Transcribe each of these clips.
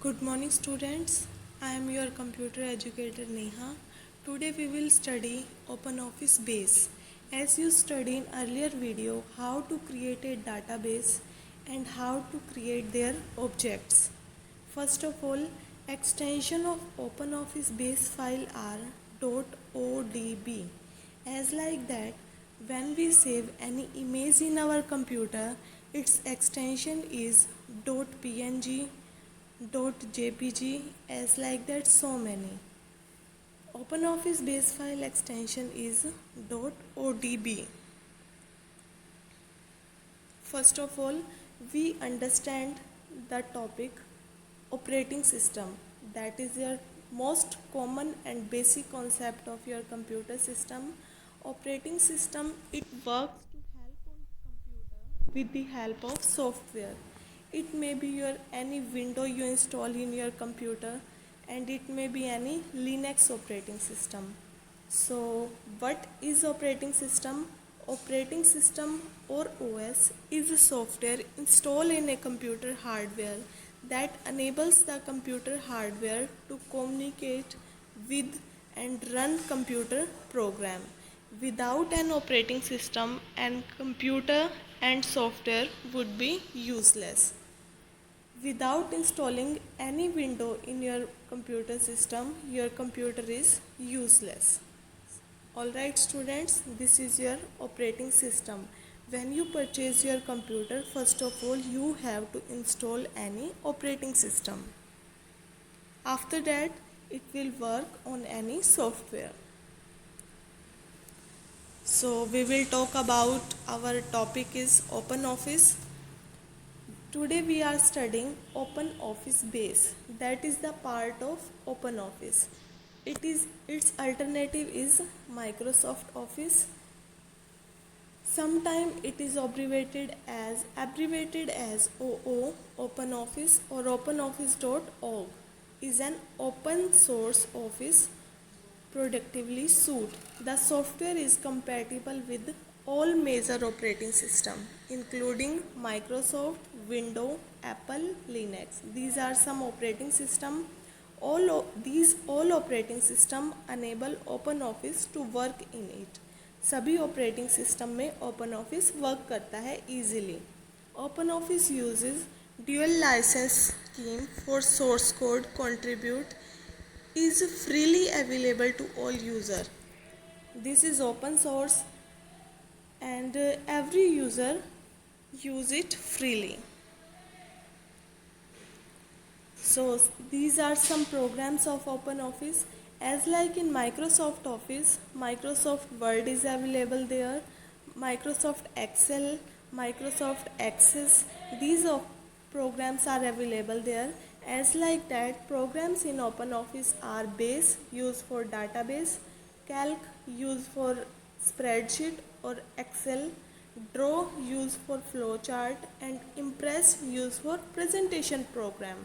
Good morning students. I am your computer educator Neha. Today we will study OpenOffice Base. As you studied in earlier video how to create a database and how to create their objects. First of all, extension of OpenOffice base file are .odb. As like that, when we save any image in our computer, its extension is .png, .jpg, as like that so many. OpenOffice base file extension is .odb. First of all, we understand the topic operating system. That is your most common and basic concept of your computer system. Operating system, it works to help on computer with the help of software. It may be your any window you install in your computer, and it may be any Linux operating system. So what is operating system? Operating system or OS is a software installed in a computer hardware that enables the computer hardware to communicate with and run computer program. Without an operating system, and computer and software would be useless. Without installing any window in your computer system, your computer is useless. Alright students, this is your operating system. When you purchase your computer, first of all you have to install any operating system. After that, it will work on any software. So we will talk about our topic is OpenOffice. Today we are studying OpenOffice Base. That is the part of OpenOffice. Its alternative is Microsoft Office. Sometimes it is abbreviated as OO, OpenOffice, or OpenOffice.org. Is an open source office productively suite. The software is compatible with all major operating systems, including Microsoft, Windows, Apple, Linux. These are some operating systems. These all operating system enable OpenOffice to work in it. सभी operating system में open office work करता है easily. Open office uses dual licence scheme for source code contribute is freely available to all user. This is open source and every user use it freely. So these are some programs of OpenOffice. As like in Microsoft Office, Microsoft Word is available there, Microsoft Excel, Microsoft Access. These programs are available there. As like that, programs in OpenOffice are Base, used for database, Calc, used for spreadsheet or Excel, Draw, used for flowchart, and Impress, used for presentation program.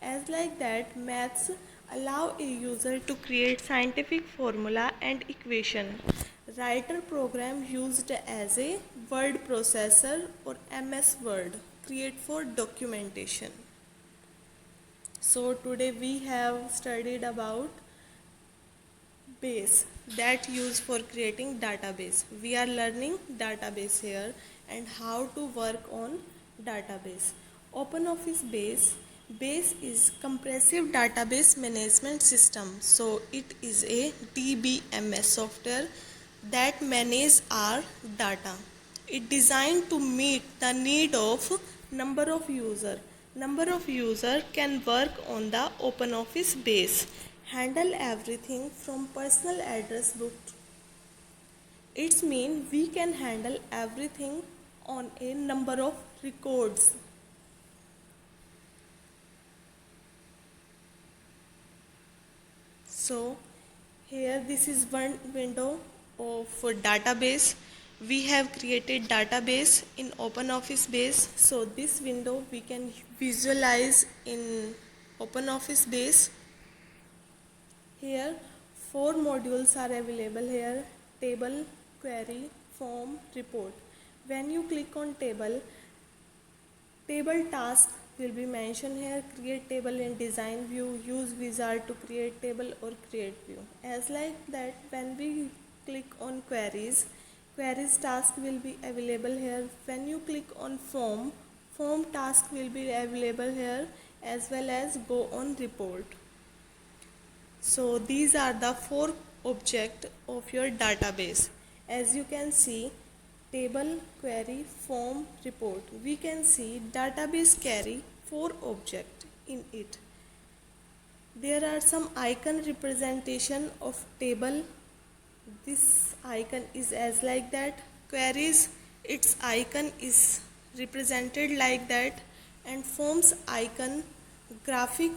As like that, maths allow a user to create scientific formula and equation. Writer program used as a word processor or MS Word, create for documentation. So today we have studied about base that used for creating database. We are learning database here and how to work on database. OpenOffice Base is comprehensive database management system. So it is a DBMS software that manages our data. It designed to meet the need of number of user. Number of user can work on the OpenOffice base. Handle everything from personal address book. It means we can handle everything on a number of records. So here this is one window of database. We have created database in OpenOffice base. So this window we can visualize in OpenOffice base. Here 4 modules are available here: table, query, form, report. When you click on table task will be mentioned here. Create table in design view, use wizard to create table or create view. As like that, when we click on queries task will be available here. When you click on form task will be available here, as well as go on report. So these are the 4 objects of your database. As you can see, table, query, form, report. We can see database carry 4 objects in it. There are some icon representation of table. This icon is as like that. Queries, its icon is represented like that, and forms icon graphic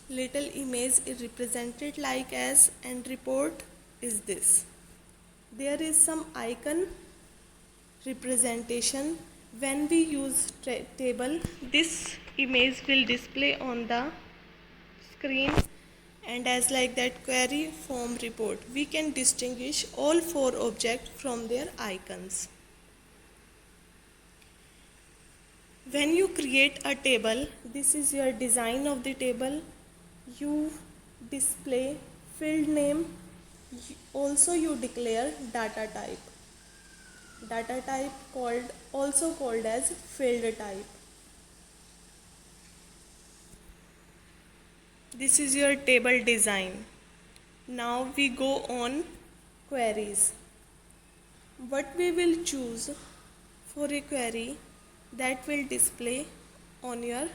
little image is represented like as, and report is this. There is some icon representation. When we use table, this image will display on the screen, and as like that query, form, report. We can distinguish all 4 objects from their icons. When you create a table, this is your design of the table. You display field name. Also you declare data type. Data type also called as field type. This is your table design. Now we go on queries. What we will choose for a query that will display on your